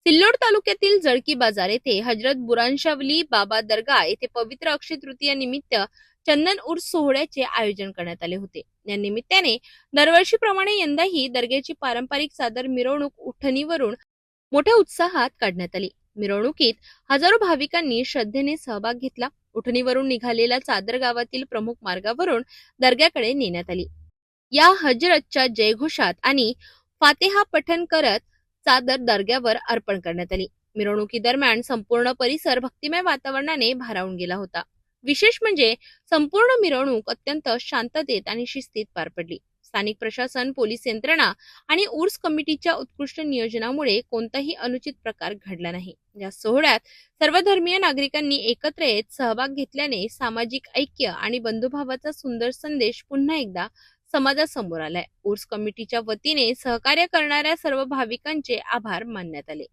सिल्लोड तालुक्यातील जळकी बाजार येथे हजरत बुरानशावली बाबा दर्गा येथे पवित्र अक्षय तृतीया निमित्त चंदन उर्स सोहळ्याचे आयोजन करण्यात आले होते। या निमित्ताने दरवर्षीप्रमाणे यंदाही दर्ग्याची पारंपरिक सादर मिरवणूक उठणीवरून मोठ्या उत्साहात काढण्यात आली। मिरवणुकीत हजारो भाविकांनी श्रद्धेने सहभाग घेतला। उठणीवरून निघालेल्या चादर गावातील प्रमुख मार्गावरून दर्ग्याकडे नेण्यात आली। या हजरतच्या जयघोषात आणि फातेहा पठण करत चादर दर्ग्यावर अर्पण करण्यात आली। मिरवणुकीदरम्यान संपूर्ण परिसर भक्तिमय वातावरणाने भारावून गेला होता। विशेष म्हणजे संपूर्ण मिरवणूक अत्यंत शांततेत आणि शिस्तीत पार पडली। स्थानिक प्रशासन, पोलीस यंत्रणा आणि उर्स कमिटीच्या उत्कृष्ट नियोजनामुळे कोणताही अनुचित प्रकार घडला नाही। या सोहळ्यात सर्वधर्मीय नागरिकांनी एकत्र येत सहभाग घेतल्याने सामाजिक ऐक्य आणि बंधुभावाचा सुंदर संदेश पुन्हा एकदा समाजासमोर आलाय। उर्स कमिटीच्या वतीने सहकार्य करणाऱ्या सर्व भाविकांचे आभार मानण्यात आले।